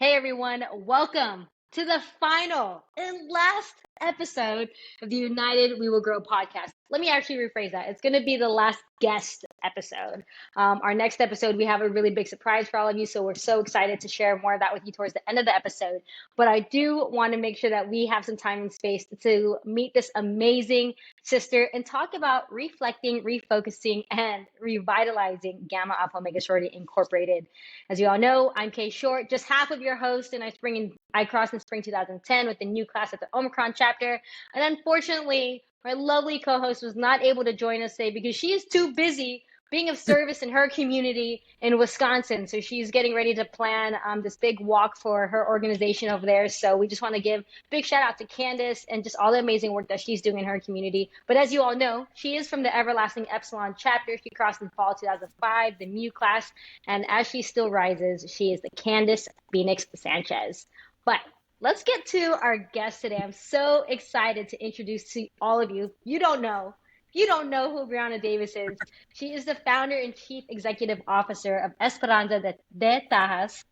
Hey everyone, welcome to the final and last episode of the United We Will Grow podcast. Let me actually rephrase that. It's going to be the last guest episode. Our next episode, we have a really big surprise for all of you. So we're so excited to share more of that with you towards the end of the episode. But I do want to make sure that we have some time and space to meet this amazing sister and talk about reflecting, refocusing, and revitalizing Gamma Alpha Omega Sorority Incorporated. As you all know, I'm Kay Short, just half of your host, and I crossed in spring 2010 with the new class at the Omicron chapter. And unfortunately, my lovely co-host was not able to join us today because she is too busy being of service in her community in Wisconsin. So she's getting ready to plan this big walk for her organization over there. So we just want to give a big shout out to Candace and just all the amazing work that she's doing in her community. But as you all know, she is from the Everlasting Epsilon chapter. She crossed in fall 2005, the Mu class. And as she still rises, she is the Candace Phoenix Sanchez. But let's get to our guest today. I'm so excited to introduce to all of you. You don't know who Brianna Davis is. She is the founder and chief executive officer of Esperanza de Tajas,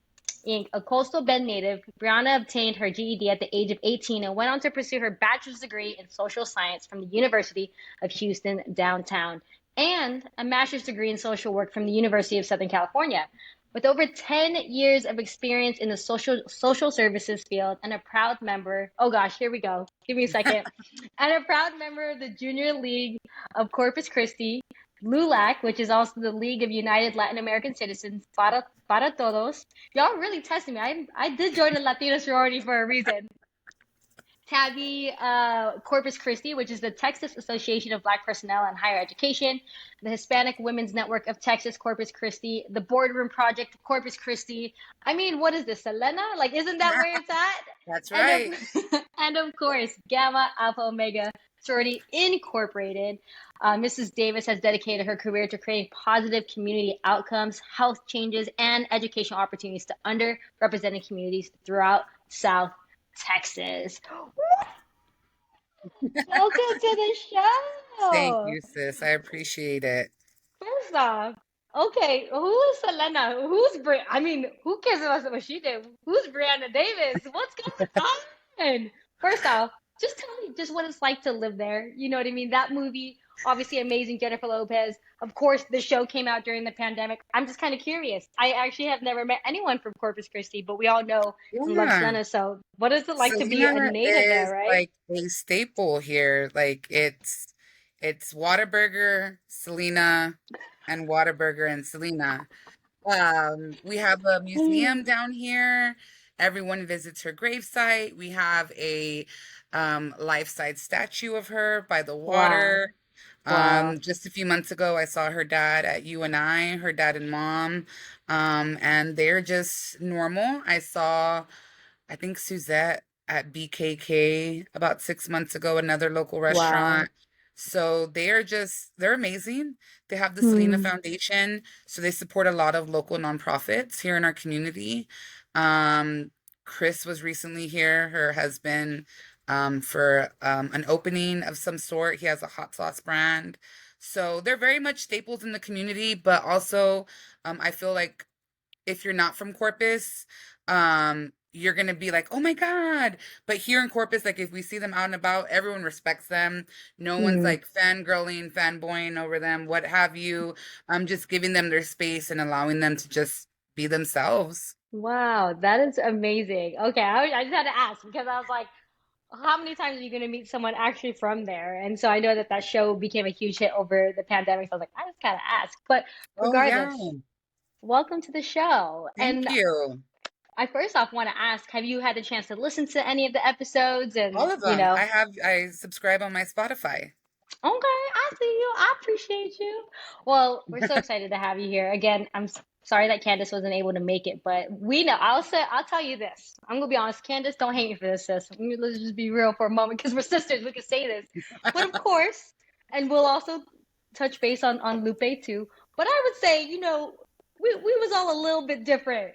Inc., a coastal Bend native. Brianna obtained her GED at the age of 18 and went on to pursue her bachelor's degree in social science from the University of Houston downtown and a master's degree in social work from the University of Southern California. With over 10 years of experience in the social services field and a proud member, oh gosh, here we go. Give me a second. And a proud member of the Junior League of Corpus Christi, LULAC, which is also the League of United Latin American Citizens, para Todos. Y'all really testing me. I did join the Latino sorority for a reason. Tabby Corpus Christi, which is the Texas Association of Black Personnel in Higher Education, the Hispanic Women's Network of Texas, Corpus Christi, the Boardroom Project, Corpus Christi. I mean, what is this, Selena? Like, isn't that where it's at? That's right. And of course, Gamma Alpha Omega Sorority Incorporated. Mrs. Davis has dedicated her career to creating positive community outcomes, health changes, and educational opportunities to underrepresented communities throughout South Texas. Welcome to the show. Thank you, sis. I appreciate it. First off, okay, who is Selena? I mean, who cares about what she did? Who's Brianna Davis? What's going on? First off, just tell me just what it's like to live there. You know what I mean? That movie, obviously amazing, Jennifer Lopez. Of course, the show came out during the pandemic. I'm just kind of curious. I actually have never met anyone from Corpus Christi, but we all know and love Selena. So what is it like to be a native there, right? Like a staple here. Like it's Whataburger, Selena, and Whataburger and Selena. We have a museum down here. Everyone visits her gravesite. We have a life-size statue of her by the water. Wow. Just a few months ago, I saw her dad at UNI, her dad and mom, and they're just normal. I think Suzette at BKK about 6 months ago, another local restaurant. So they're amazing. They have the Selena Foundation, so they support a lot of local nonprofits here in our community. Chris was recently here, her husband, for an opening of some sort. He has a hot sauce brand. So they're very much staples in the community, but also I feel like if you're not from Corpus, you're going to be like, oh my God. But here in Corpus, like if we see them out and about, everyone respects them. No one's like fangirling, fanboying over them, what have you. I'm just giving them their space and allowing them to just be themselves. Wow, that is amazing. Okay, I just had to ask because I was like, how many times are you going to meet someone actually from there? And so I know that show became a huge hit over the pandemic. So I was like, I just gotta ask. But regardless, welcome to the show. Thank you. I first off want to ask, have you had the chance to listen to any of the episodes? And all of them. I subscribe on my Spotify. Okay, I see you. I appreciate you. Well, we're so excited to have you here. Again, I'm sorry that Candace wasn't able to make it, but we know. I'll tell you this. I'm gonna be honest, Candace, don't hate me for this, sis. Let's just be real for a moment because we're sisters. We can say this. But of course, and we'll also touch base on Lupe too. But I would say, we was all a little bit different,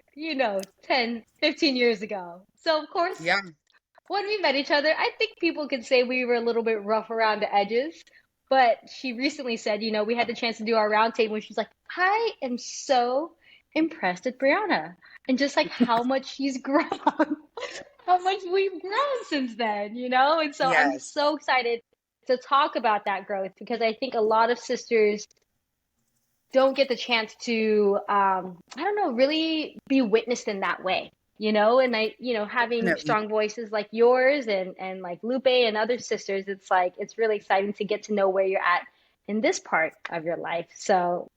10, 15 years ago. So of course, yeah. When we met each other, I think people could say we were a little bit rough around the edges. But she recently said, we had the chance to do our roundtable. And she's like, I am so impressed with Brianna and just like how much she's grown, how much we've grown since then, you know? And so I'm Yes. so excited to talk about that growth because I think a lot of sisters don't get the chance to I don't know, really be witnessed in that way, you know. And I, you know, having Definitely. strong voices like yours and like Lupe and other sisters, it's like it's really exciting to get to know where you're at in this part of your life. So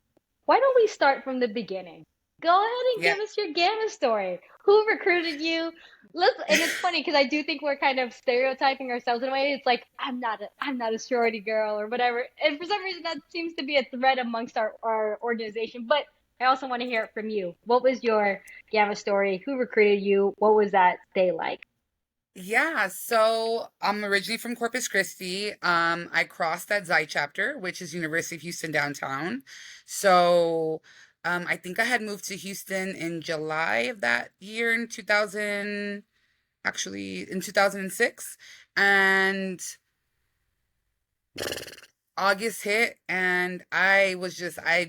why don't we start from the beginning? Go ahead and Yeah. give us your Gamma story. Who recruited you? Let's, and it's funny because I do think we're kind of stereotyping ourselves in a way. It's like I'm not a sorority girl or whatever. And for some reason that seems to be a thread amongst our organization. But I also want to hear it from you. What was your Gamma story? Who recruited you? What was that day like? Yeah, so I'm originally from Corpus Christi. I crossed at Xi chapter, which is University of Houston downtown. So, I think I had moved to Houston in July of that year in 2000, actually in 2006. And August hit and I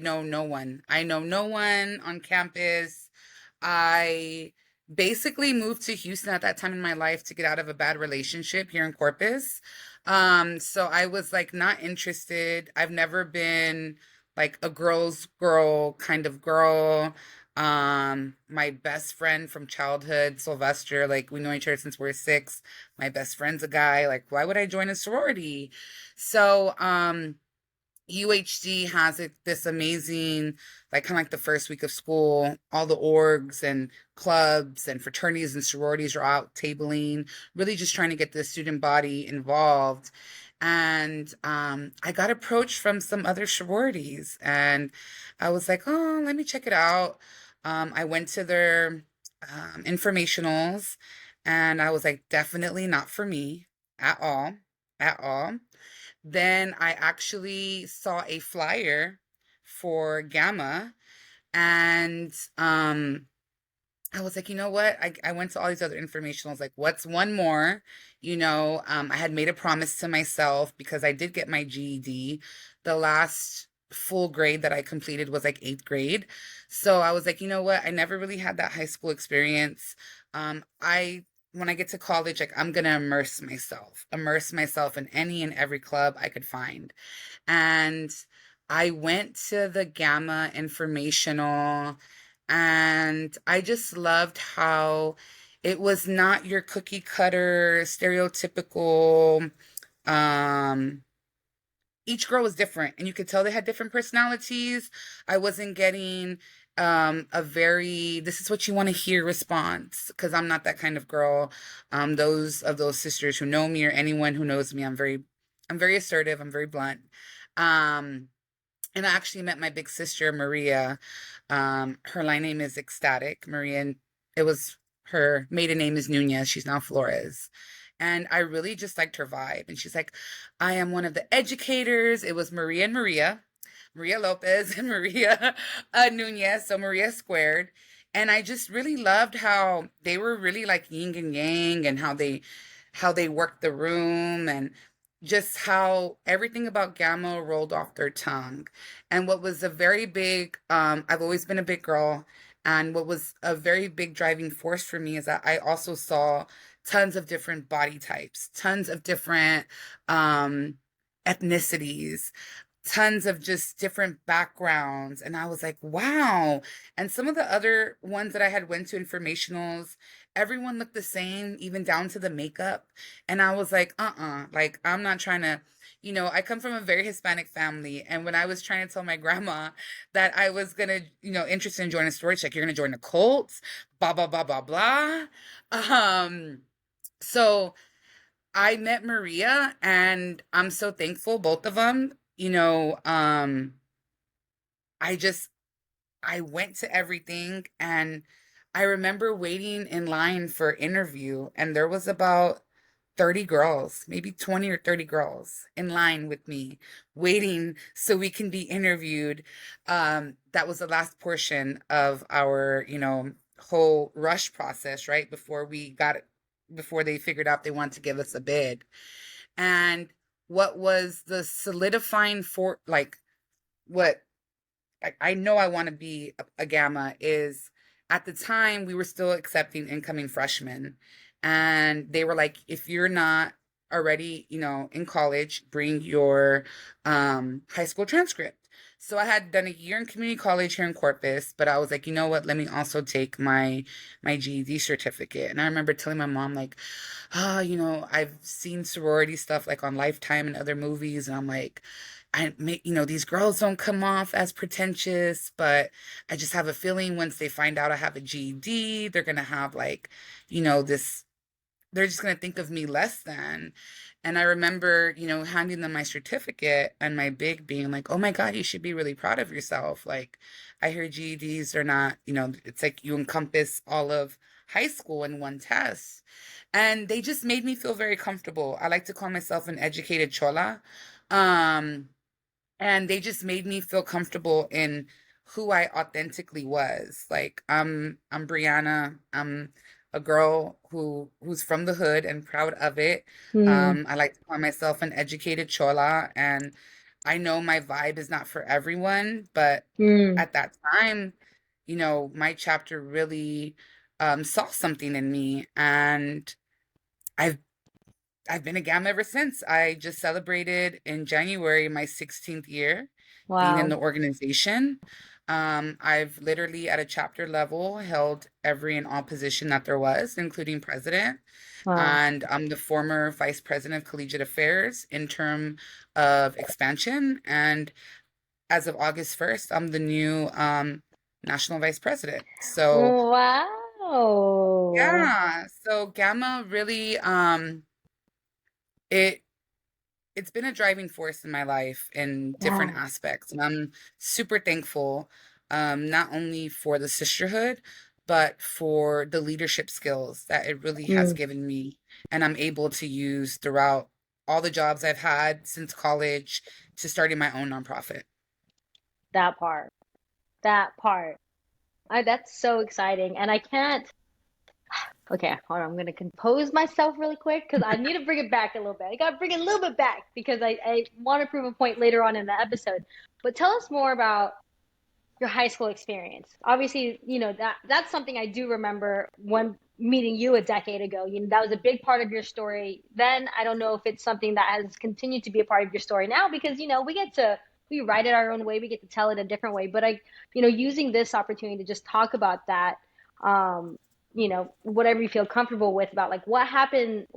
know no one. I know no one on campus. I basically moved to Houston at that time in my life to get out of a bad relationship here in Corpus. So I was like not interested. I've never been like a girl's girl kind of girl. My best friend from childhood, Sylvester, like we know each other since we we're 6. My best friend's a guy. Like, why would I join a sorority? So, UHD has this amazing, like kind of like the first week of school, all the orgs and clubs and fraternities and sororities are out tabling, really just trying to get the student body involved. And I got approached from some other sororities, and I was like, oh, let me check it out. I went to their informationals, and I was like, definitely not for me at all, at all. Then I actually saw a flyer for Gamma, and I was like, you know what? I went to all these other informationals, like, what's one more? I had made a promise to myself because I did get my GED. The last full grade that I completed was like 8th grade. So I was like, you know what? I never really had that high school experience. I when I get to college, like I'm gonna immerse myself in any and every club I could find. And I went to the Gamma informational and I just loved how it was not your cookie cutter, stereotypical. Um, each girl was different, and you could tell they had different personalities. I wasn't getting a very this is what you want to hear response because I'm not that kind of girl. Those sisters who know me or anyone who knows me, I'm very assertive, I'm very blunt. Um, and I actually met my big sister, Maria. Her line name is Ecstatic. Maria, and it was her maiden name is Nunez. She's now Flores. And I really just liked her vibe. And she's like, I am one of the educators. It was Maria and Maria, Maria Lopez and Maria Nunez. So Maria squared. And I just really loved how they were really like yin and yang and how they worked the room and just how everything about Gamma rolled off their tongue. And what was a very big, I've always been a big girl. And what was a very big driving force for me is that I also saw tons of different body types, tons of different ethnicities, tons of just different backgrounds. And I was like, wow. And some of the other ones that I had went to informationals, everyone looked the same, even down to the makeup. And I was like, like I'm not trying to, I come from a very Hispanic family. And when I was trying to tell my grandma that I was gonna, interested in joining a sorority, like you're gonna join a cult, blah, blah, blah, blah, blah. So I met Maria and I'm so thankful, both of them. I just I went to everything and I remember waiting in line for interview and there was about 30 girls, maybe 20 or 30 girls in line with me waiting so we can be interviewed. That was the last portion of our, whole rush process, right? Before they figured out they wanted to give us a bid. And what was the solidifying for like what I know I want to be a Gamma is at the time we were still accepting incoming freshmen. And they were like, if you're not already, in college, bring your high school transcript. So I had done a year in community college here in Corpus, but I was like, you know what? Let me also take my GED certificate. And I remember telling my mom, like, I've seen sorority stuff like on Lifetime and other movies, and I'm like, these girls don't come off as pretentious, but I just have a feeling once they find out I have a GED, they're gonna have like, this, they're just gonna think of me less than. And I remember, handing them my certificate and my big being like, oh my God, you should be really proud of yourself. Like, I hear GEDs are not, it's like you encompass all of high school in one test. And they just made me feel very comfortable. I like to call myself an educated chola. Um, and they just made me feel comfortable in who I authentically was. Like I'm Brianna. I'm a girl who's from the hood and proud of it. Hmm. I like to call myself an educated chola, and I know my vibe is not for everyone, but Hmm. at that time, my chapter really saw something in me, and I've I've been a Gamma ever since. I just celebrated in January my 16th year being in Wow. the organization. I've literally at a chapter level held every and all position that there was, including president. Wow. And I'm the former vice president of collegiate affairs in term of expansion. And as of August 1st, I'm the new national vice president. So Wow. yeah, so Gamma really it it's been a driving force in my life in different Yeah. aspects. And I'm super thankful, not only for the sisterhood, but for the leadership skills that it really has Hmm. given me. And I'm able to use throughout all the jobs I've had since college to starting my own nonprofit. That part. That part. That's so exciting. And I can't. Okay, hold on. I'm gonna compose myself really quick because I need to bring it back a little bit. I gotta bring it a little bit back because I want to prove a point later on in the episode. But tell us more about your high school experience. Obviously, that's something I do remember when meeting you a decade ago. That was a big part of your story then. I don't know if it's something that has continued to be a part of your story now because we write it our own way, we get to tell it a different way. But using this opportunity to just talk about that, whatever you feel comfortable with about like what happened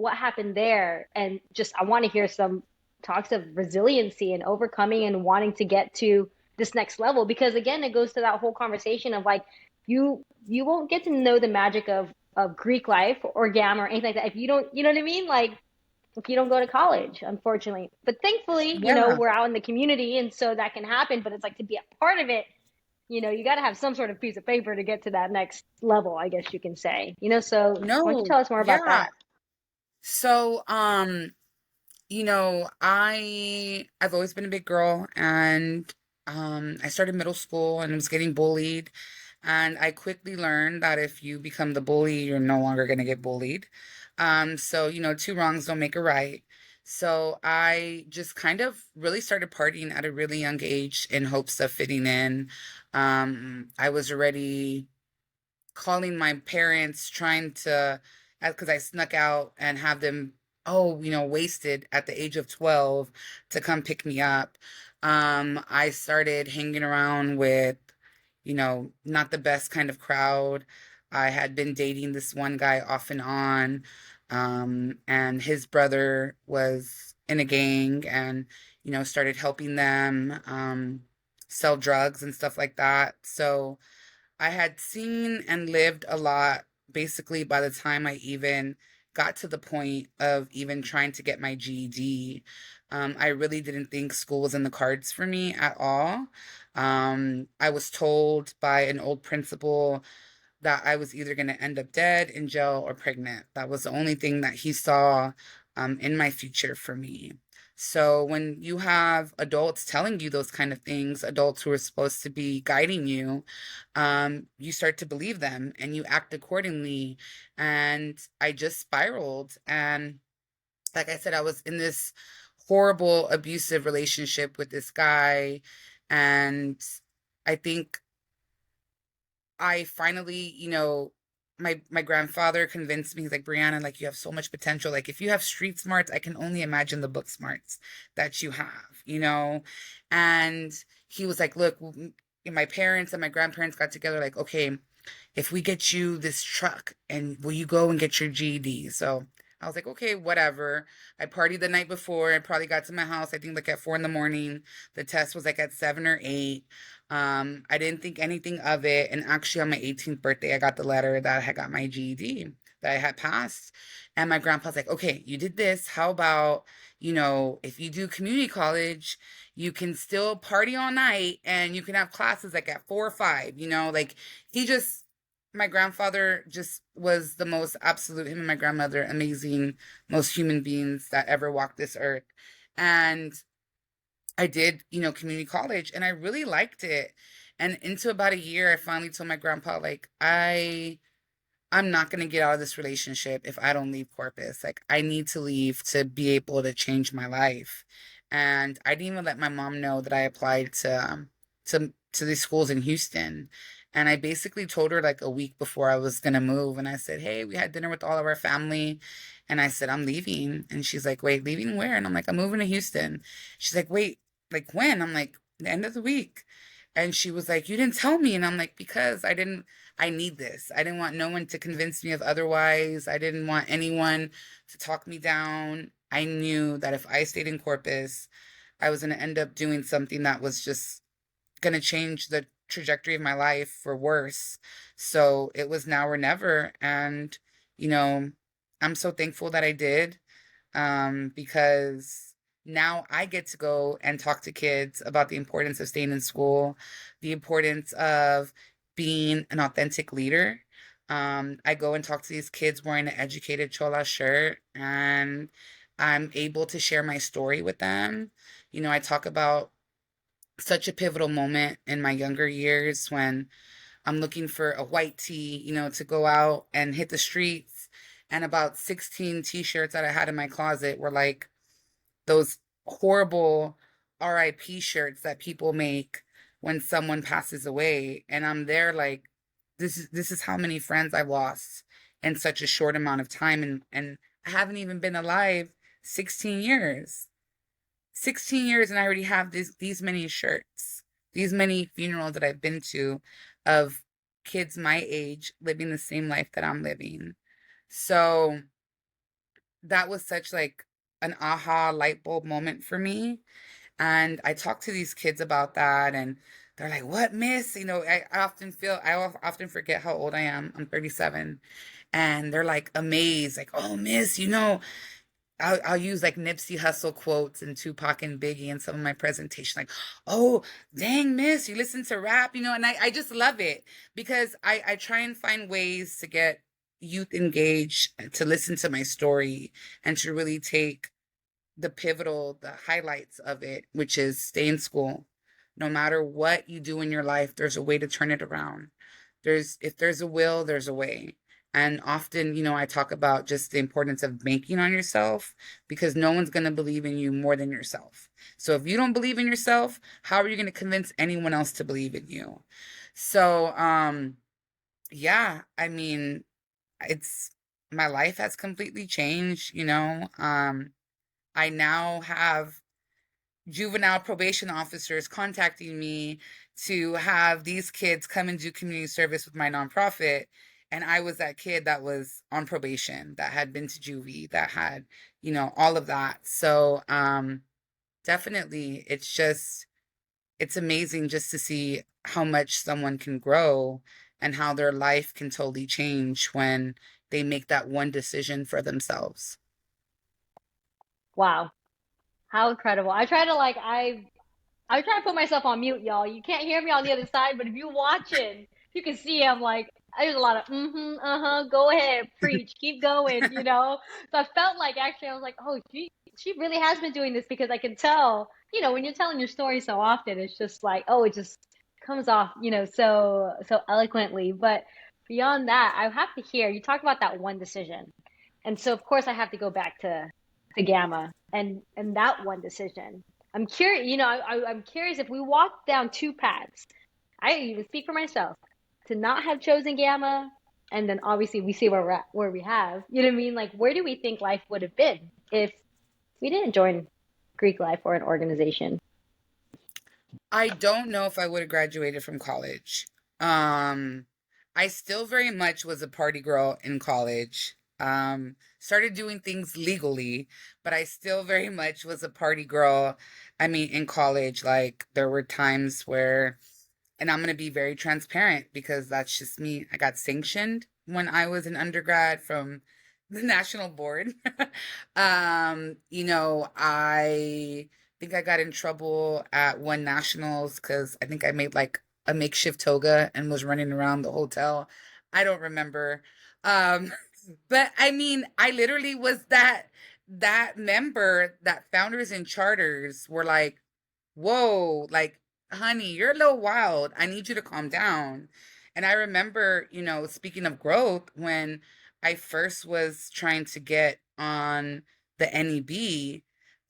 there, and just I want to hear some talks of resiliency and overcoming and wanting to get to this next level, because again it goes to that whole conversation of like you won't get to know the magic of Greek life or Gamma or anything like that if you don't, you know what I mean, like if you don't go to college, unfortunately. But thankfully, Yeah. we're out in the community and so that can happen, but it's like to be a part of it, you got to have some sort of piece of paper to get to that next level, I guess you can say. So why don't you No, tell us more about yeah. that? So, I've always been a big girl, and I started middle school and was getting bullied, and I quickly learned that if you become the bully, you're no longer going to get bullied. So, two wrongs don't make a right. So I just kind of really started partying at a really young age in hopes of fitting in. I was already calling my parents, trying to, because I snuck out and have them, wasted at the age of 12 to come pick me up. I started hanging around with, not the best kind of crowd. I had been dating this one guy off and on, and his brother was in a gang and, started helping them sell drugs and stuff like that. So, I had seen and lived a lot basically by the time I even got to the point of even trying to get my GED. I really didn't think school was in the cards for me at all. I was told by an old principal that I was either going to end up dead, in jail, or pregnant. That was the only thing that he saw in my future for me. So when you have adults telling you those kind of things, adults who are supposed to be guiding you, you start to believe them and you act accordingly. And I just spiraled. And like I said, I was in this horrible abusive relationship with this guy. And I think I finally, my grandfather convinced me. He's like, Brianna, like you have so much potential. Like if you have street smarts, I can only imagine the book smarts that you have. And he was like, look, my parents and my grandparents got together, like, okay, if we get you this truck and will you go and get your GED? So I was like, okay, whatever. I partied the night before. I probably got to my house, I think like at 4 in the morning. The test was like at 7 or 8. I didn't think anything of it. And actually on my 18th birthday, I got the letter that I had got my GED, that I had passed. And my grandpa's like, okay, you did this. How about, if you do community college, you can still party all night and you can have classes like at 4 or 5, like he just, my grandfather just was the most absolute, him and my grandmother, amazing, most human beings that ever walked this earth. And I did, community college and I really liked it. And into about a year, I finally told my grandpa, like, I'm not going to get out of this relationship if I don't leave Corpus. Like, I need to leave to be able to change my life. And I didn't even let my mom know that I applied to these schools in Houston. And I basically told her like a week before I was going to move. And I said, hey, we had dinner with all of our family. And I said, I'm leaving. And she's like, wait, leaving where? And I'm like, I'm moving to Houston. She's like, wait, like when? I'm like, the end of the week. And she was like, you didn't tell me. And I'm like, because I need this. I didn't want no one to convince me of otherwise. I didn't want anyone to talk me down. I knew that if I stayed in Corpus, I was going to end up doing something that was just going to change the trajectory of my life for worse. So it was now or never. And, you know, I'm so thankful that I did, because now I get to go and talk to kids about the importance of staying in school, the importance of being an authentic leader. I go and talk to these kids wearing an educated chola shirt, and I'm able to share my story with them. I talk about such a pivotal moment in my younger years when I'm looking for a white tee, to go out and hit the streets. And about 16 t-shirts that I had in my closet were like those horrible RIP shirts that people make when someone passes away. And I'm there like, this is how many friends I've lost in such a short amount of time. And I haven't even been alive 16 years. 16 years and I already have these many shirts, these many funerals that I've been to of kids my age living the same life that I'm living. So that was such like an aha light bulb moment for me. And I talk to these kids about that and they're like, what, miss? I often forget how old I am. I'm 37. And they're like amazed, like, oh, miss, I'll use like Nipsey Hussle quotes and Tupac and Biggie in some of my presentation. Like, oh, dang, miss, you listen to rap, and I just love it because I try and find ways to get youth engaged, to listen to my story, and to really take the highlights of it, which is stay in school. No matter what you do in your life, there's a way to turn it around. If there's a will, there's a way. And often, I talk about just the importance of banking on yourself because no one's going to believe in you more than yourself. So if you don't believe in yourself, how are you going to convince anyone else to believe in you? So, yeah, I mean, it's my life has completely changed. I now have juvenile probation officers contacting me to have these kids come and do community service with my nonprofit. And I was that kid that was on probation, that had been to juvie, that had, all of that. So definitely it's amazing just to see how much someone can grow and how their life can totally change when they make that one decision for themselves. Wow, how incredible. I try to put myself on mute, y'all. You can't hear me on the other side, but if you're watching, you can see I'm like, there's a lot of uh-huh, go ahead, preach, keep going. So I felt like actually I was like, oh, she really has been doing this because I can tell, when you're telling your story so often, it's just like, oh, it just comes off, so eloquently. But beyond that, I have to hear you talk about that one decision. And so of course I have to go back to Gamma and that one decision. I'm curious, I'm curious if we walk down two paths. I even speak for myself, to not have chosen Gamma, and then obviously we see where we're at, where we have. You know what I mean? Like, where do we think life would have been if we didn't join Greek life or an organization? I don't know if I would have graduated from college. Um, I still very much was a party girl in college. Started doing things legally, but I still very much was a party girl. I mean, in college, like there were times where, and I'm going to be very transparent because that's just me. I got sanctioned when I was an undergrad from the national board. I think I got in trouble at one nationals because I think I made like a makeshift toga and was running around the hotel. I don't remember. Um, but I mean, I literally was that member that founders and charters were like, whoa, like, honey, you're a little wild. I need you to calm down. And I remember, speaking of growth, when I first was trying to get on the NEB,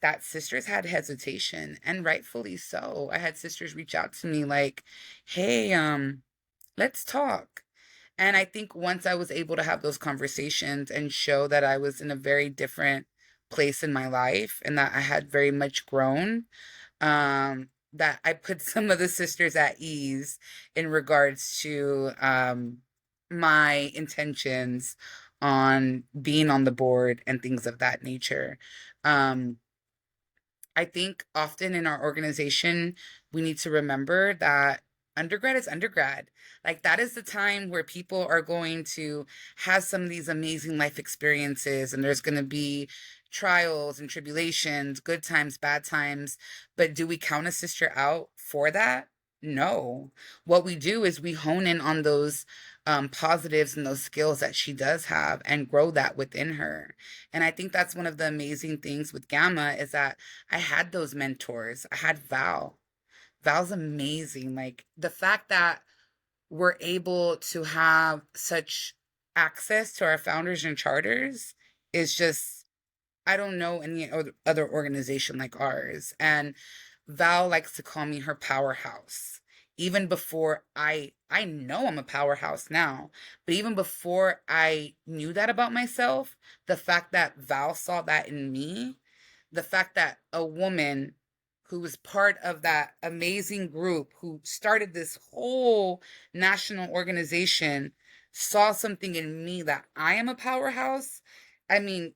that sisters had hesitation, and rightfully so. I had sisters reach out to me like, hey, let's talk. And I think once I was able to have those conversations and show that I was in a very different place in my life and that I had very much grown, that I put some of the sisters at ease in regards to my intentions on being on the board and things of that nature. Um, I think often in our organization, we need to remember that undergrad is undergrad. Like, that is the time where people are going to have some of these amazing life experiences, and there's going to be trials and tribulations, good times, bad times. But do we count a sister out for that? No. What we do is we hone in on those positives and those skills that she does have and grow that within her. And I think that's one of the amazing things with Gamma is that I had those mentors. I had Val. Val's amazing. Like the fact that we're able to have such access to our founders and charters is just, I don't know any other organization like ours. And Val likes to call me her powerhouse. Even before I know I'm a powerhouse now, but even before I knew that about myself, the fact that Val saw that in me, the fact that a woman who was part of that amazing group who started this whole national organization saw something in me that I am a powerhouse, I mean,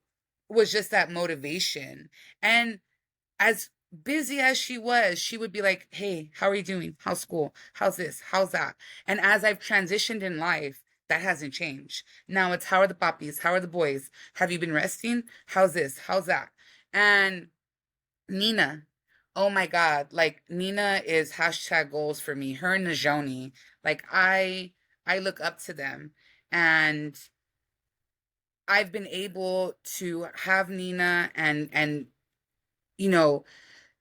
was just that motivation. And as busy as she was, she would be like, hey, how are you doing? How's school? How's this? How's that? And as I've transitioned in life, that hasn't changed. Now it's how are the poppies? How are the boys? Have you been resting? How's this? How's that? And Nina, oh my God, like Nina is hashtag goals for me. Her and Najoni, like I look up to them. And I've been able to have Nina and you know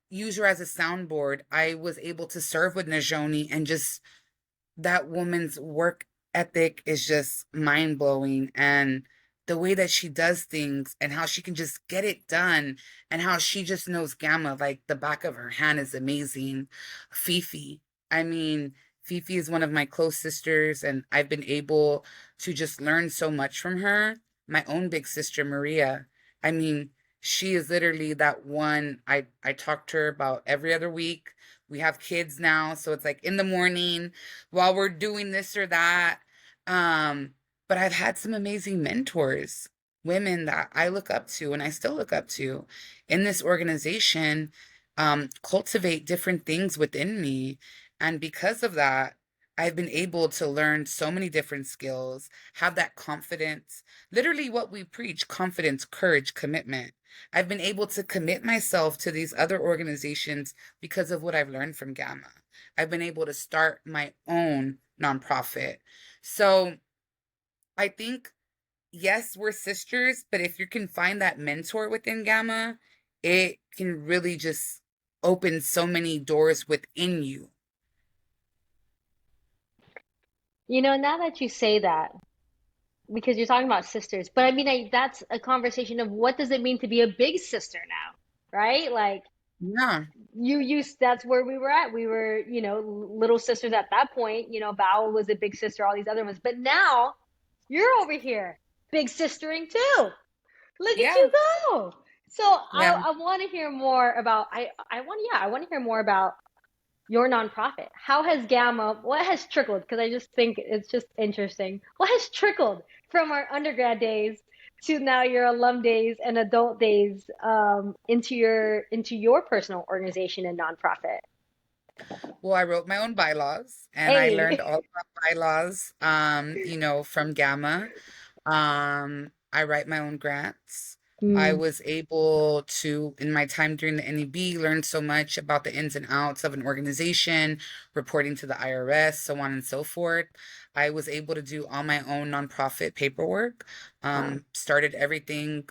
use her as a soundboard. I was able to serve with Najoni, and just that woman's work ethic is just mind blowing. And the way that she does things and how she can just get it done and how she just knows Gamma like the back of her hand is amazing. Fifi. I mean, Fifi is one of my close sisters, and I've been able to just learn so much from her. My own big sister, Maria. I mean, she is literally that one I talk to her about every other week. We have kids now, so it's like in the morning while we're doing this or that. Um, but I've had some amazing mentors, women that I look up to and I still look up to in this organization, cultivate different things within me. And because of that, I've been able to learn so many different skills, have that confidence, literally what we preach: confidence, courage, commitment. I've been able to commit myself to these other organizations because of what I've learned from Gamma. I've been able to start my own nonprofit. So I think, yes, we're sisters, but if you can find that mentor within Gamma, it can really just open so many doors within you. You know, now that you say that, because you're talking about sisters, but I mean, that's a conversation of what does it mean to be a big sister now, right? Like, Yeah. You used That's where we were at. We were, little sisters at that point. Val was a big sister, all these other ones. But now you're over here, big sistering too. Look at Yeah. you go. So Yeah. I want to hear more about I want to hear more about your nonprofit. How has Gamma, what has trickled? Because I just think it's just interesting. What has trickled from our undergrad days to now your alum days and adult days, into your personal organization and nonprofit? Well, I wrote my own bylaws and I learned Hey. all about bylaws, from Gamma. I write my own grants. I Mm, was able to, in my time during the NEB, learn so much about the ins and outs of an organization, reporting to the IRS, so on and so forth. I was able to do all my own nonprofit paperwork, wow. started everything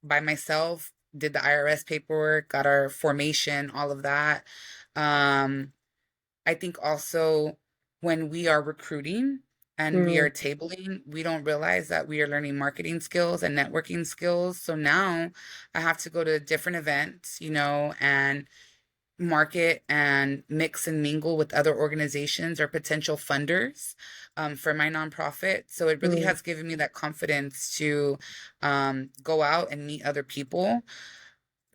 by myself, did the IRS paperwork, got our formation, all of that. Um, I think also when we are recruiting and we Mm, are tabling, we don't realize that we are learning marketing skills and networking skills. So now I have to go to different events, and market and mix and mingle with other organizations or potential funders, for my nonprofit. So it really mm, has given me that confidence to, go out and meet other people.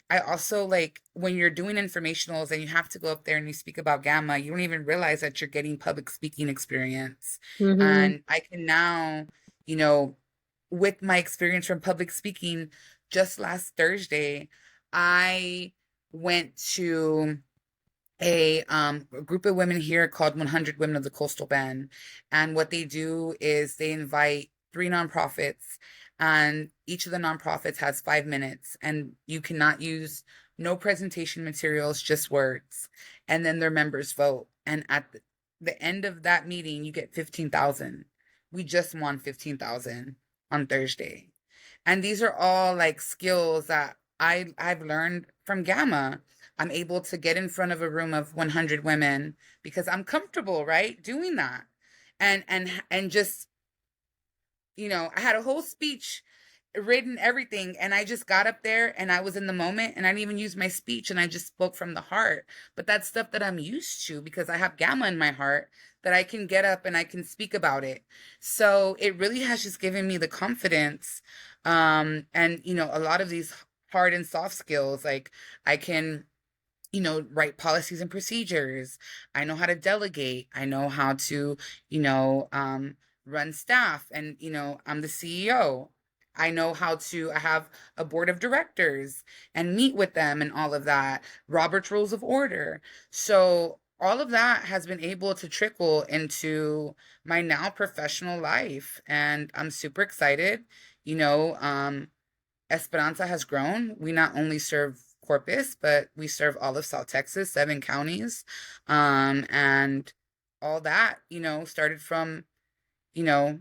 I also like when you're doing informationals and you have to go up there and you speak about Gamma, you don't even realize that you're getting public speaking experience. mm-hmm, And I can now, you know, with my experience from public speaking, just last Thursday, I went to a group of women here called 100 Women of the Coastal Bend. And what they do is they invite three nonprofits, and each of the nonprofits has 5 minutes, and you cannot use no presentation materials, just words. And then their members vote. And at the end of that meeting, you get 15,000. We just won 15,000 on Thursday. And these are all like skills that I've learned from Gamma. I'm able to get in front of a room of 100 women because I'm comfortable, right? Doing that. And just, I had a whole speech written, everything, and I just got up there and I was in the moment and I didn't even use my speech and I just spoke from the heart. But that's stuff that I'm used to because I have Gamma in my heart that I can get up and I can speak about it. So it really has just given me the confidence, and a lot of these hard and soft skills, like I can, write policies and procedures. I know how to delegate. I know how to, you know, um, run staff. And, I'm the CEO. I have a board of directors and meet with them and all of that. Robert's Rules of Order. So all of that has been able to trickle into my now professional life. And I'm super excited. You know, um, Esperanza has grown. We not only serve Corpus, but we serve all of South Texas, 7 counties. And all that, started from, you know,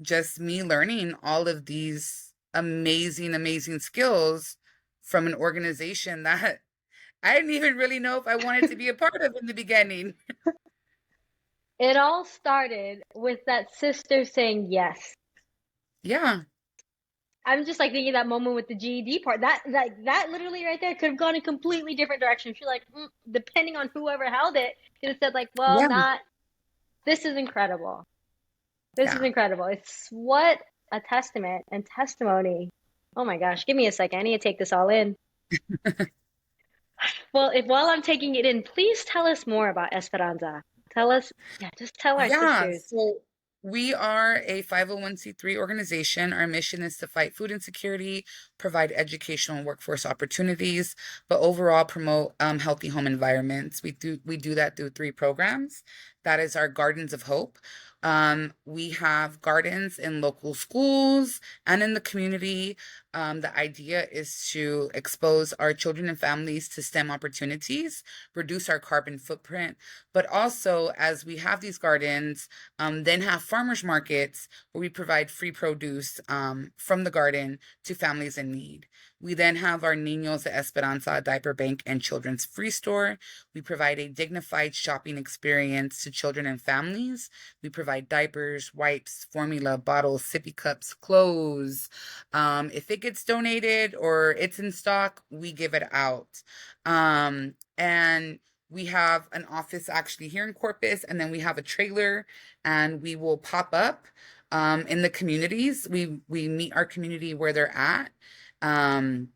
just me learning all of these amazing, amazing skills from an organization that I didn't even really know if I wanted to be a part of in the beginning. it all started with that sister saying yes. Yeah. I'm just like thinking that moment with the GED part. That literally right there could have gone a completely different direction. She's like, depending on whoever held it, could have said like, well, Yeah. not. This is incredible. This is Yeah. incredible. It's what a testament and testimony. Oh my gosh, give me a second. I need to take this all in. Well, if while I'm taking it in, please tell us more about Esperanza. Tell us, yeah, just tell our Yeah, sisters. so we are a 501(c)(3) organization. Our mission is to fight food insecurity, provide educational and workforce opportunities, but overall promote healthy home environments. We do that through three programs. That is our Gardens of Hope. We have gardens in local schools and in the community. The idea is to expose our children and families to STEM opportunities, reduce our carbon footprint, but also, as we have these gardens, then have farmers markets where we provide free produce, from the garden to families in need. We then have our Niños de Esperanza diaper bank and children's free store. We provide a dignified shopping experience to children and families. We provide diapers, wipes, formula, bottles, sippy cups, clothes. If it it gets donated or it's in stock, we give it out. And we have an office actually here in Corpus, and then we have a trailer, and we will pop up in the communities. We meet our community where they're at. Um,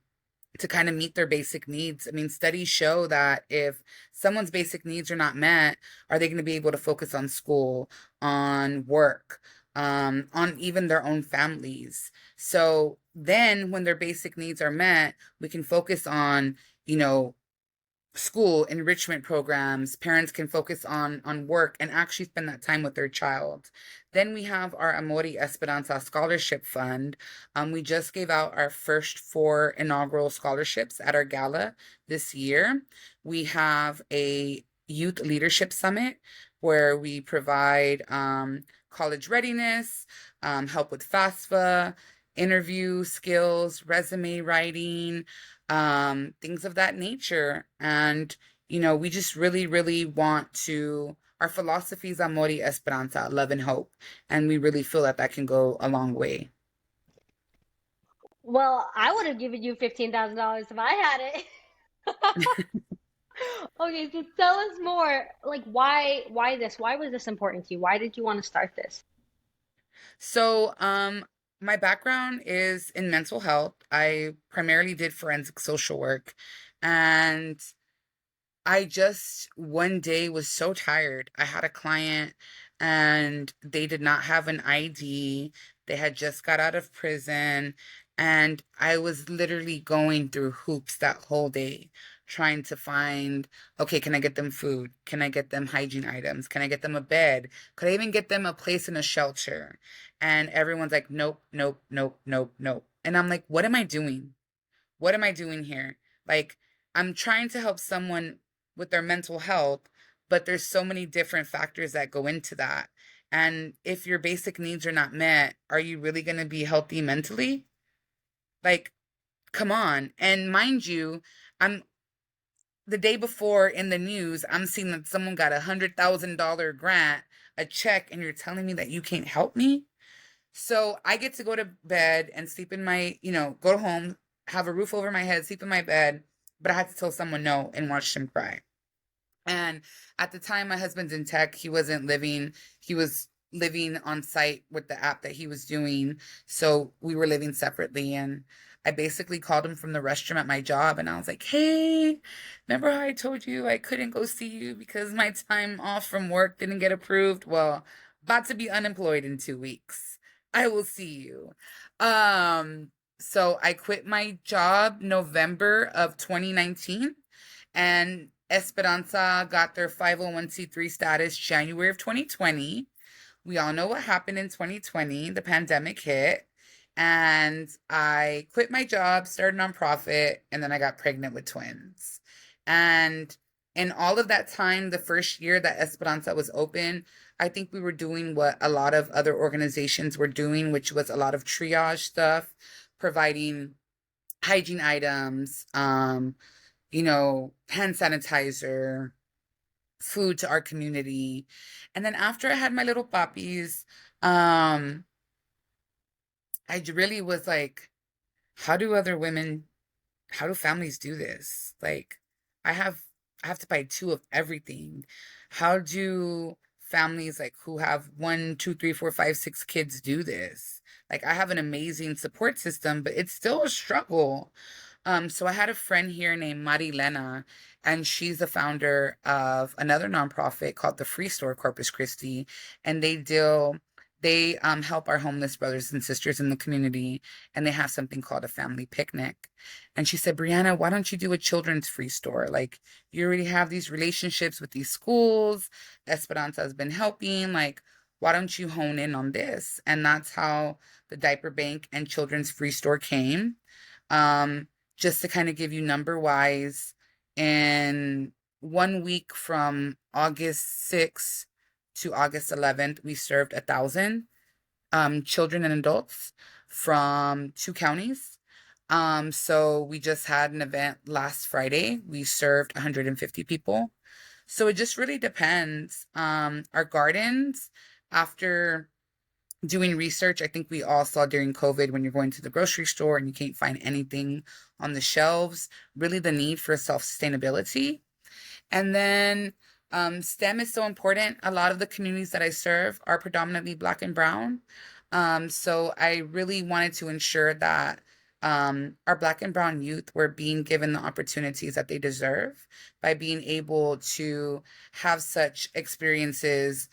to kind of meet their basic needs. I mean, studies show that if someone's basic needs are not met, are they going to be able to focus on school, on work, on even their own families? So then when their basic needs are met, we can focus on, you know, school enrichment programs. Parents can focus on work and actually spend that time with their child. Then we have our Amori Esperanza Scholarship Fund. We just gave out our first 4 inaugural scholarships at our gala this year. We have a youth leadership summit where we provide college readiness, help with FAFSA, interview skills, resume writing, things of that nature. And, you know, we just really, really want to, our philosophy is Amor y Esperanza, love and hope. And we really feel that that can go a long way. Well, I would have given you $15,000 if I had it. Okay, so tell us more. Like, why this? Why was this important to you? Why did you want to start this? So, my background is in mental health. I primarily did forensic social work, and I just one day was so tired. I had a client and they did not have an ID. They had just got out of prison. And I was literally going through hoops that whole day, trying to find, okay, can I get them food? Can I get them hygiene items? Can I get them a bed? Could I even get them a place in a shelter? And everyone's like, nope, nope, nope, nope, nope. And I'm like, what am I doing? What am I doing here? Like, I'm trying to help someone with their mental health, but there's so many different factors that go into that. And if your basic needs are not met, are you really going to be healthy mentally? Like, come on. And mind you, I'm the day before in the news, I'm seeing that someone got $100,000 grant, a check, and you're telling me that you can't help me? So I get to go to bed and sleep in my, go home, have a roof over my head, sleep in my bed, but I had to tell someone no and watch them cry. And at the time, my husband's in tech. He was living on site with the app that he was doing. So we were living separately. And I basically called him from the restroom at my job and I was like, hey, remember how I told you I couldn't go see you because my time off from work didn't get approved? Well, about to be unemployed in 2 weeks. I will see you. Um, so I quit my job November of 2019 and Esperanza got their 501c3 status January of 2020. We all know what happened in 2020. The pandemic hit, and I quit my job, started a nonprofit, and then I got pregnant with twins. And in all of that time, the first year that Esperanza was open, I think we were doing what a lot of other organizations were doing, which was a lot of triage stuff, providing hygiene items, hand sanitizer, food to our community. And then after I had my little puppies, really was like, how do other women, how do families do this? Like, I have I have to buy 2 of everything. How do families like who have 1, 2, 3, 4, 5, 6 kids do this? Like, I have an amazing support system, but it's still a struggle. So I had a friend here named Marilena, and she's the founder of another nonprofit called the Free Store Corpus Christi, and they help our homeless brothers and sisters in the community, and they have something called a family picnic. And she said, Brianna, why don't you do a children's free store? Like, you already have these relationships with these schools. Esperanza has been helping. Like, why don't you hone in on this? And that's how the diaper bank and children's free store came. Um, just to kind of give you number wise, in 1 week from August 6th to August 11th, we served 1,000 children and adults from 2 counties. So we just had an event last Friday. We served 150 people. So it just really depends. Our gardens, after doing research. I think we all saw during COVID when you're going to the grocery store and you can't find anything on the shelves, really the need for self-sustainability. And then STEM is so important. A lot of the communities that I serve are predominantly Black and Brown. So I really wanted to ensure that our Black and Brown youth were being given the opportunities that they deserve by being able to have such experiences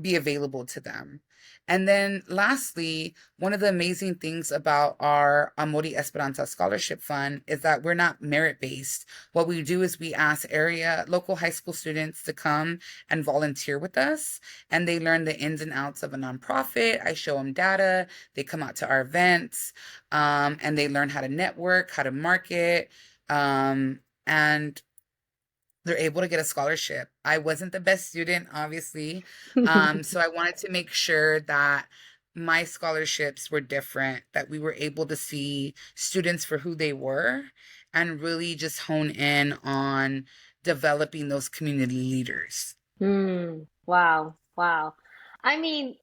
be available to them. And then lastly, one of the amazing things about our Amor y Esperanza Scholarship Fund is that we're not merit based. What we do is we ask area local high school students to come and volunteer with us, and they learn the ins and outs of a nonprofit. I show them data. They come out to our events, and they learn how to network, how to market, and they're able to get a scholarship. I wasn't the best student, obviously. So I wanted to make sure that my scholarships were different, that we were able to see students for who they were and really just hone in on developing those community leaders. Wow. Wow. I mean,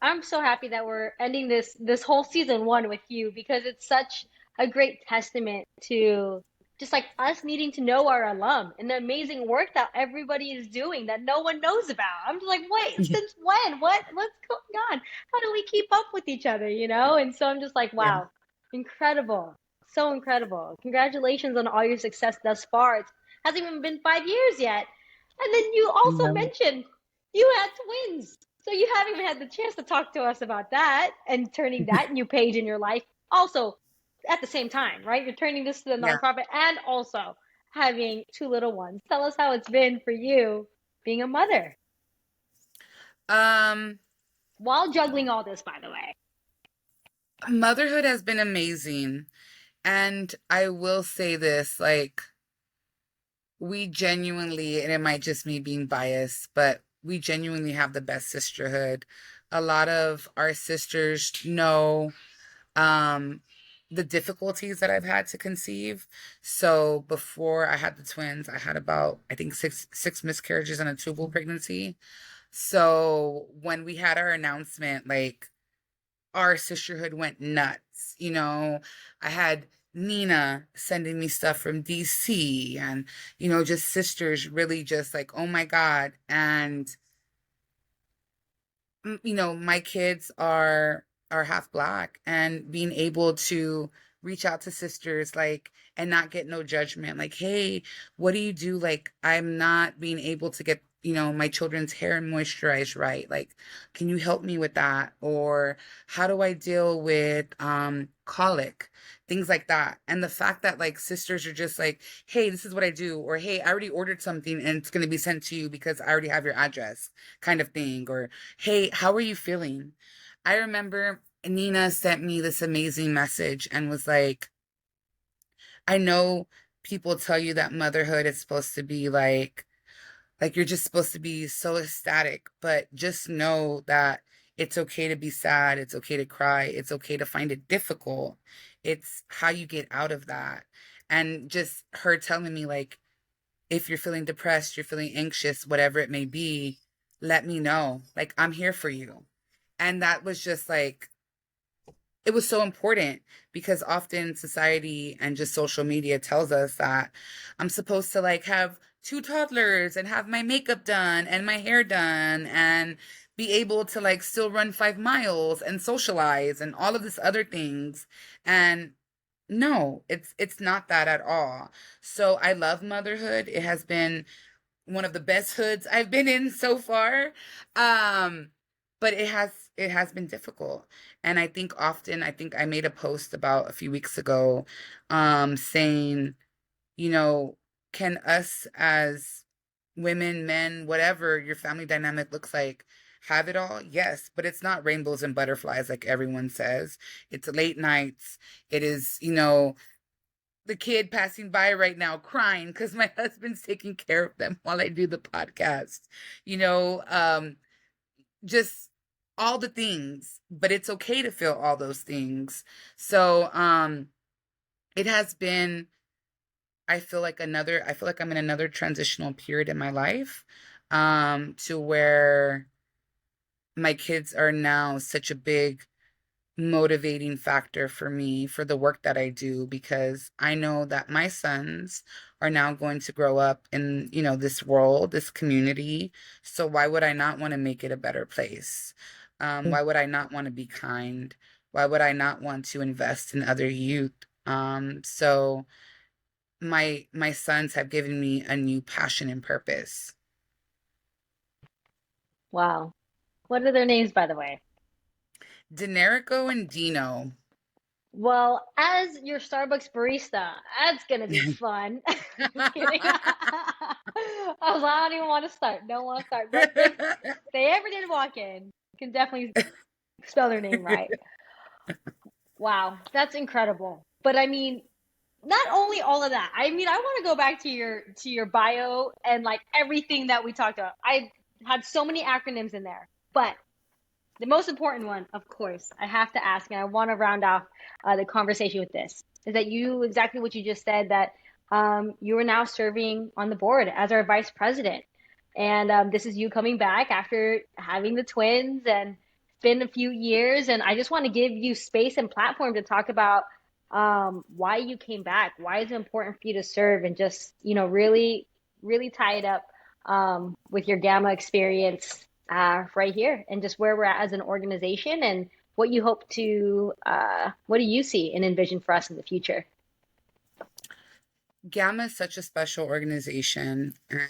I'm so happy that we're ending this whole season one with you because it's such a great testament to just like us needing to know our alum and the amazing work that everybody is doing that no one knows about. I'm just like, wait, since when? What's going on? How do we keep up with each other, you know? And so I'm just like, Yeah. wow, incredible. So incredible. Congratulations on all your success thus far. It hasn't even been 5 years yet. And then you also Yeah. mentioned you had twins. So you haven't even had the chance to talk to us about that and turning that new page in your life. Also, at the same time, right? You're turning this to the Yeah. nonprofit and also having two little ones. Tell us how it's been for you being a mother Um, while juggling all this, by the way. Motherhood has been amazing. And I will say this, like, we genuinely, and it might just me being biased, but we genuinely have the best sisterhood. A lot of our sisters know um the difficulties that I've had to conceive. So before I had the twins, I had about I think six miscarriages and a tubal pregnancy. So when we had our announcement, like our sisterhood went nuts. I had Nina sending me stuff from DC and, just sisters really just like, oh my God. And my kids are half black, and being able to reach out to sisters like and not get no judgment, like, hey, what do you do? Like, I'm not being able to get my children's hair moisturized right, like, can you help me with that? Or how do I deal with colic, things like that. And the fact that like sisters are just like, hey, this is what I do, or hey, I already ordered something and it's going to be sent to you because I already have your address, kind of thing. Or hey, how are you feeling? I remember Nina sent me this amazing message and was like, I know people tell you that motherhood is supposed to be like you're just supposed to be so ecstatic, but just know that it's okay to be sad, it's okay to cry, it's okay to find it difficult. It's how you get out of that. And just her telling me like, if you're feeling depressed, you're feeling anxious, whatever it may be, let me know. Like, I'm here for you. And that was just like, it was so important because often society and just social media tells us that I'm supposed to like have two toddlers and have my makeup done and my hair done and be able to like still run 5 miles and socialize and all of this other things. And no, it's not that at all. So I love motherhood. It has been one of the best hoods I've been in so far. Um, but it has been difficult. And I think I made a post about a few weeks ago, saying, you know, can us as women, men, whatever your family dynamic looks like, have it all? Yes, but it's not rainbows and butterflies like everyone says. It's late nights. It is, the kid passing by right now crying because my husband's taking care of them while I do the podcast. You know, just all the things, but it's okay to feel all those things. So, it has been, I feel like I'm in another transitional period in my life, to where my kids are now such a big motivating factor for me for the work that I do, because I know that my sons are now going to grow up in, this world, this community. So why would I not want to make it a better place? Why would I not want to be kind? Why would I not want to invest in other youth? So my sons have given me a new passion and purpose. Wow. What are their names, by the way? Denerico and Dino. Well, as your Starbucks barista, that's gonna be fun. Just kidding. I was like, I don't even want to start. Don't want to start. But if they ever did walk in, you can definitely spell their name right. Wow, that's incredible. But I mean, not only all of that. I mean, I want to go back to your bio and like everything that we talked about. I had so many acronyms in there, but the most important one, of course, I have to ask, and I want to round off the conversation with this, is that you, exactly what you just said, that you are now serving on the board as our vice president. And this is you coming back after having the twins, and it's been a few years. And I just want to give you space and platform to talk about why you came back, why is it important for you to serve, and just, really, really tie it up with your Gamma experience right here, and just where we're at as an organization, and what you hope to, what do you see and envision for us in the future? Gamma is such a special organization, and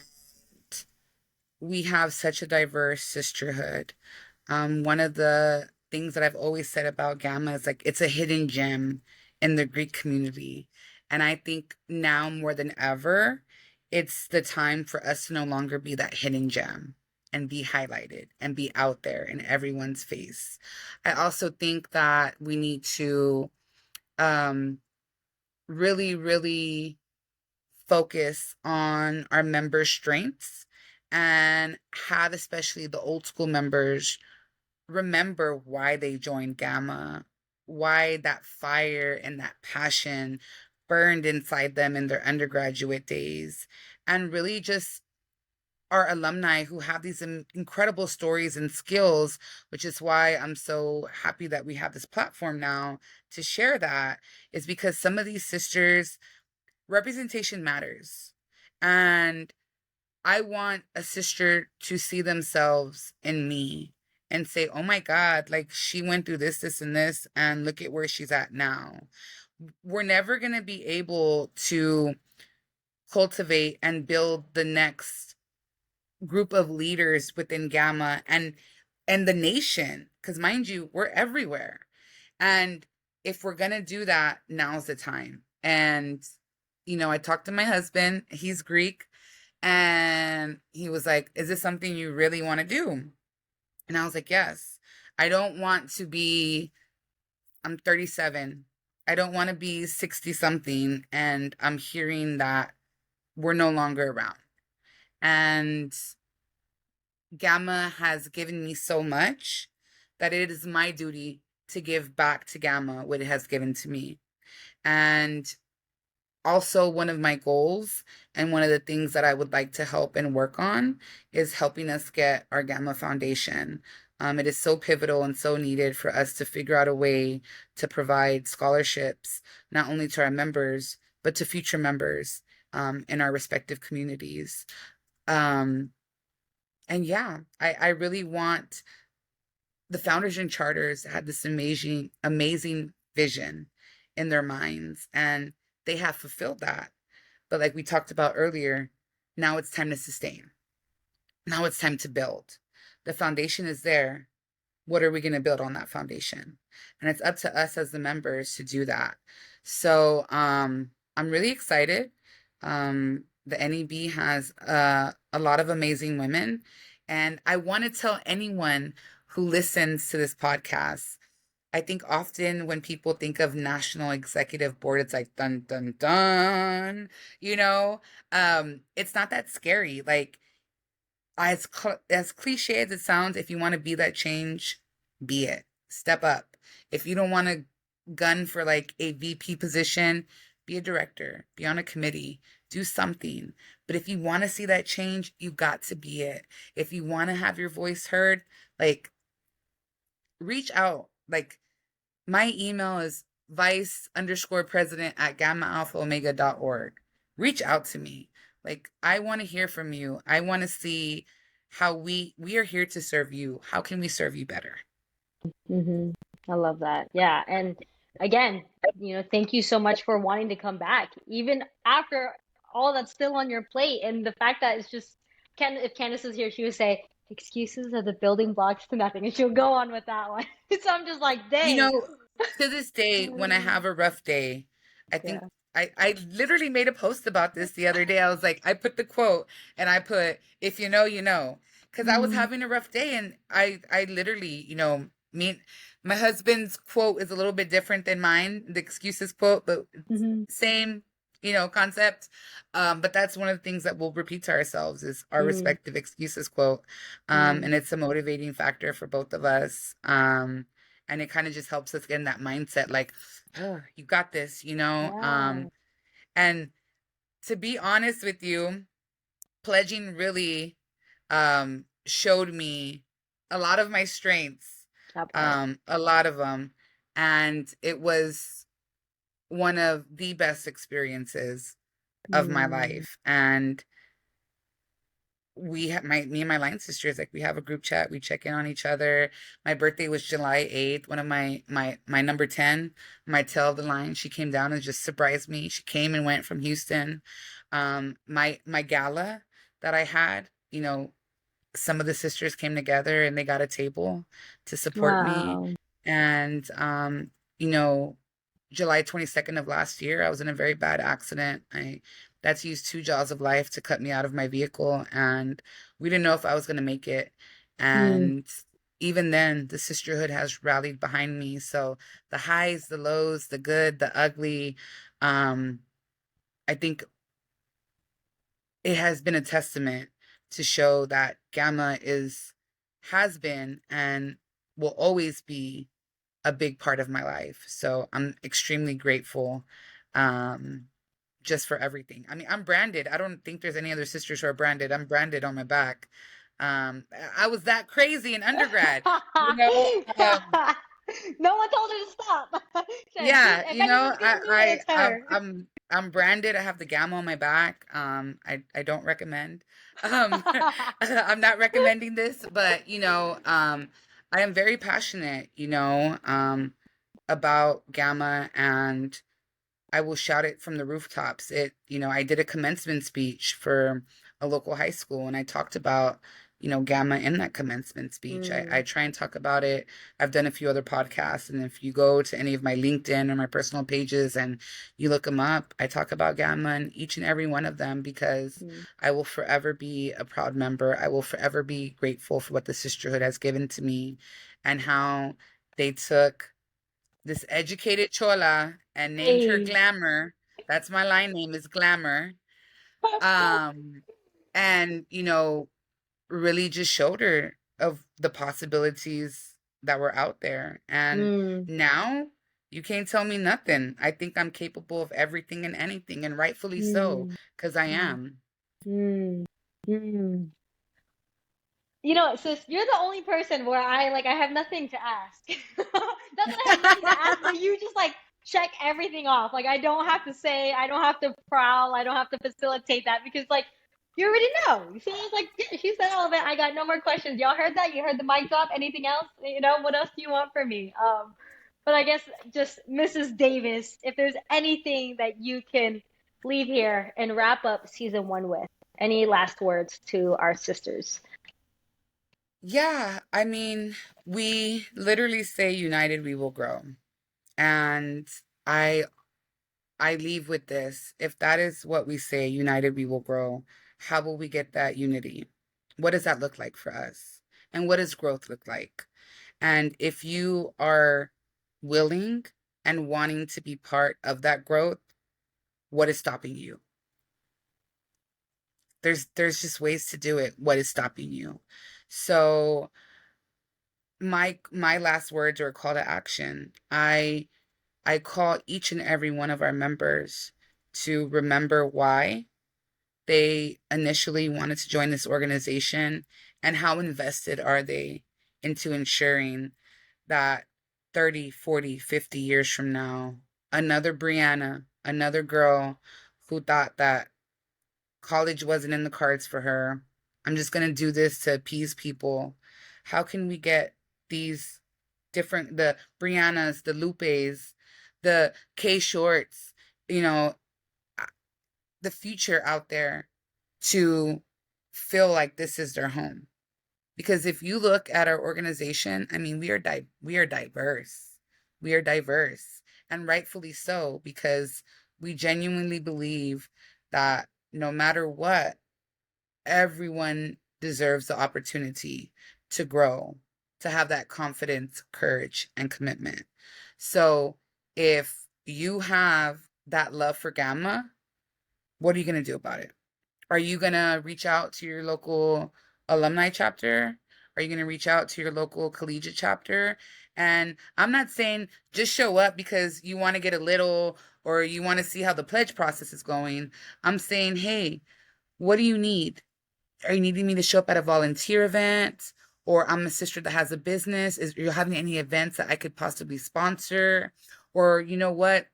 we have such a diverse sisterhood. One of the things that I've always said about Gamma is like it's a hidden gem in the Greek community. And I think now more than ever, it's the time for us to no longer be that hidden gem and be highlighted and be out there in everyone's face. I also think that we need to um, really, really focus on our members' strengths and have especially the old school members remember why they joined Gamma, why that fire and that passion burned inside them in their undergraduate days, and really just our alumni who have these incredible stories and skills, which is why I'm so happy that we have this platform now to share that, is because some of these sisters, representation matters. And I want a sister to see themselves in me and say, oh my God, like she went through this, this, and this, and look at where she's at now. We're never going to be able to cultivate and build the next group of leaders within Gamma and the nation, because mind you, we're everywhere. And if we're going to do that, now's the time. And I talked to my husband, he's Greek, and he was like, is this something you really want to do? And I was like, yes. I don't want to be, I'm 37. I don't want to be 60 something and I'm hearing that we're no longer around. And Gamma has given me so much that it is my duty to give back to Gamma what it has given to me. And also, one of my goals and one of the things that I would like to help and work on is helping us get our Gamma Foundation. It is so pivotal and so needed for us to figure out a way to provide scholarships, not only to our members, but to future members in our respective communities. Um, and yeah, I really want the founders and charters had this amazing, amazing vision in their minds, and they have fulfilled that. But like we talked about earlier, now it's time to sustain. Now it's time to build. The foundation is there. What are we going to build on that foundation? And it's up to us as the members to do that. So I'm really excited. The NEB has a lot of amazing women. And I want to tell anyone who listens to this podcast, I think often when people think of National Executive Board, it's like dun dun dun, you know? It's not that scary. Like as cliche as it sounds, if you want to be that change, be it. Step up. If you don't want to gun for like a VP position, be a director, be on a committee, do something. But if you want to see that change, you got to be it. If you want to have your voice heard, like reach out. Like, my email is vice_president at gamma-alpha-omega.org. Reach out to me. Like, I want to hear from you. I want to see how we are here to serve you. How can we serve you better? Hmm. I love that. Yeah. And again, thank you so much for wanting to come back, even after all that's still on your plate. And the fact that it's just, if Candace was here, she would say, excuses are the building blocks to nothing. And she'll go on with that one. So I'm just like, You dang. know, to this day, when I have a rough day, I think Yeah. I literally made a post about this the other day. I was like, I put the quote and I put, if you know, you know. Because I was Mm-hmm. having a rough day and I literally, me my husband's quote is a little bit different than mine, the excuses quote, but Mm-hmm. same, concept. But that's one of the things that we'll repeat to ourselves is our respective excuses quote. Mm-hmm. And it's a motivating factor for both of us. And it kind of just helps us get in that mindset like, oh, you got this, Yeah. and to be honest with you, pledging really showed me a lot of my strengths, That part. a lot of them, and it was one of the best experiences of my Mm. life. And we have me and my line sisters, like, we have a group chat, we check in on each other. My birthday was July 8th. One of my number 10, my tail of the line, she came down and just surprised me. She came and went from Houston. My gala that I had, some of the sisters came together and they got a table to support me. Wow. And you know July 22nd of last year, I was in a very bad accident. I That's used two jaws of life to cut me out of my vehicle, and we didn't know if I was going to make it. Mm. And even then, the sisterhood has rallied behind me. So the highs, the lows, the good, the ugly, um, I think it has been a testament to show that Gamma has been and will always be a big part of my life. So I'm extremely grateful, um, just for everything. I mean, I'm branded. I don't think there's any other sisters who are branded. I'm branded on my back. I was that crazy in undergrad, you know. No one told her to stop. Said, Yeah, if anyone's gonna do it, it's her. I'm branded. I have the gamma on my back. I don't recommend. I'm not recommending this, but I am very passionate, about gamma, and I will shout it from the rooftops. I did a commencement speech for a local high school and I talked about, Gamma in that commencement speech. I Mm, try and talk about it. I've done a few other podcasts, and if you go to any of my LinkedIn or my personal pages and you look them up, I talk about Gamma in each and every one of them because mm, I will forever be a proud member. I will forever be grateful for what the sisterhood has given to me and how they took this educated chola and named her hey. Glamour. That's my line name, is Glamour. Um, and really just showed her of the possibilities that were out there. And Mm, now you can't tell me nothing. I think I'm capable of everything and anything, and rightfully so, mm, because I mm, am. mm, mm. Sis, you're the only person where I have nothing to ask. Not that I have nothing to ask, but you just like check everything off. Like I don't have to prowl, I don't have to facilitate that because like you already know. So it's like, yeah, she said all of it. I got no more questions. Y'all heard that? You heard the mic drop? Anything else? What else do you want from me? But I guess just Mrs. Davis, if there's anything that you can leave here and wrap up season one with, any last words to our sisters? Yeah, I mean, we literally say united we will grow. And I I leave with this. If that is what we say, united we will grow, how will we get that unity? What does that look like for us? And what does growth look like? And if you are willing and wanting to be part of that growth, what is stopping you? There's just ways to do it. What is stopping you? So my last words are a call to action. I call each and every one of our members to remember why they initially wanted to join this organization and how invested are they into ensuring that 30, 40, 50 years from now, another Brianna, another girl who thought that college wasn't in the cards for her. I'm just going to do this to appease people. How can we get these different, the Briannas, the Lupes, the K Shorts, you know, the future out there to feel like this is their home? Because if you look at our organization, I mean, we are diverse. We are diverse, and rightfully so, because we genuinely believe that no matter what, everyone deserves the opportunity to grow, to have that confidence, courage, and commitment. So if you have that love for Gamma, what are you going to do about it? Are you going to reach out to your local alumni chapter? Are you going to reach out to your local collegiate chapter? And I'm not saying just show up because you want to get a little or you want to see how the pledge process is going. I'm saying, hey, what do you need? Are you needing me to show up at a volunteer event? Or I'm a sister that has a business. Are you having any events that I could possibly sponsor? Or you know what?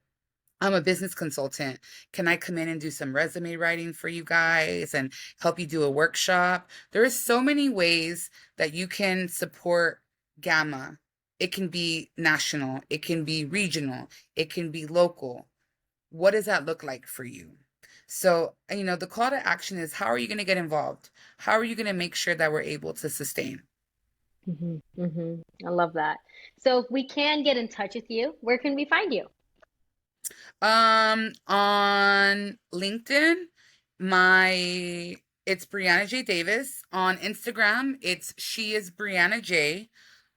I'm a business consultant. Can I come in and do some resume writing for you guys and help you do a workshop? There are so many ways that you can support Gamma. It can be national, it can be regional, it can be local. What does that look like for you? So, the call to action is, how are you going to get involved? How are you going to make sure that we're able to sustain? I love that. So if we can get in touch with you, where can we find you? On LinkedIn, my it's Brianna J. Davis. On Instagram, it's She is Brianna J.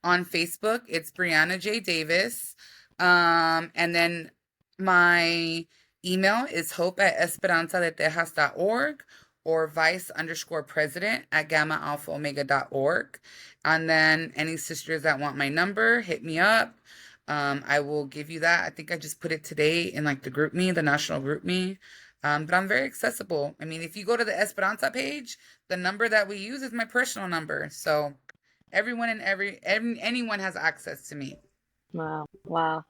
On Facebook, it's Brianna J. Davis. And then my email is hope@esperanzadetejas.org or vice_president@gamma-alpha-omega.org. And then any sisters that want my number, hit me up. I will give you that. I think I just put it today in like the group me, the national group me. But I'm very accessible. I mean, if you go to the Esperanza page, the number that we use is my personal number. So everyone and anyone has access to me. Wow. Wow.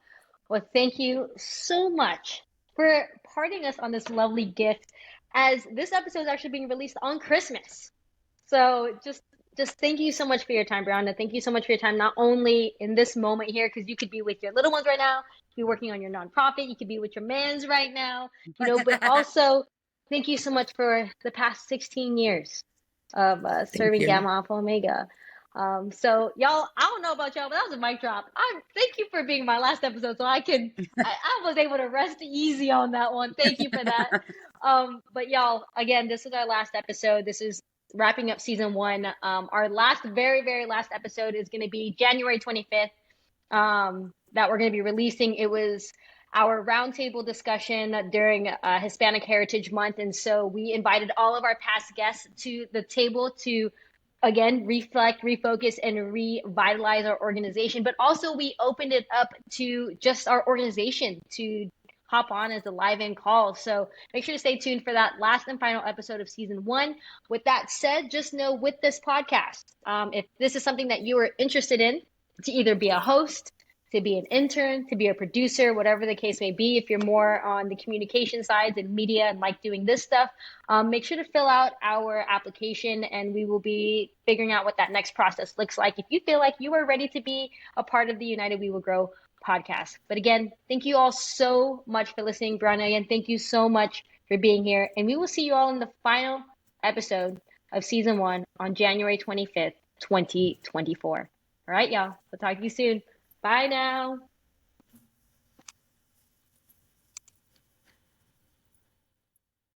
Well, thank you so much for parting us on this lovely gift, as this episode is actually being released on Christmas. So just thank you so much for your time, Brianna. Thank you so much for your time, not only in this moment here, because you could be with your little ones right now, be working on your nonprofit, you could be with your mans right now, but also thank you so much for the past 16 years of Thank serving you. Gamma Alpha Omega. So y'all, I don't know about y'all, but that was a mic drop. I thank you for being my last episode, so I was able to rest easy on that one. Thank you for that. But y'all, again, this is our last episode. This is wrapping up season 1. Our last, very, very last episode is going to be January 25th. That we're going to be releasing. It was our roundtable discussion during Hispanic Heritage Month, and so we invited all of our past guests to the table to again reflect, refocus, and revitalize our organization. But also we opened it up to just our organization to hop on as a live in call. So make sure to stay tuned for that last and final episode of season 1. With that said, just know with this podcast, if this is something that you are interested in, to either be a host, to be an intern, to be a producer, whatever the case may be. If you're more on the communication sides and media and like doing this stuff, make sure to fill out our application and we will be figuring out what that next process looks like if you feel like you are ready to be a part of the United We Will Grow podcast. But again, thank you all so much for listening. Brianna, again, thank you so much for being here. And we will see you all in the final episode of season 1 on January 25th, 2024. All right, y'all. We'll talk to you soon. Bye now.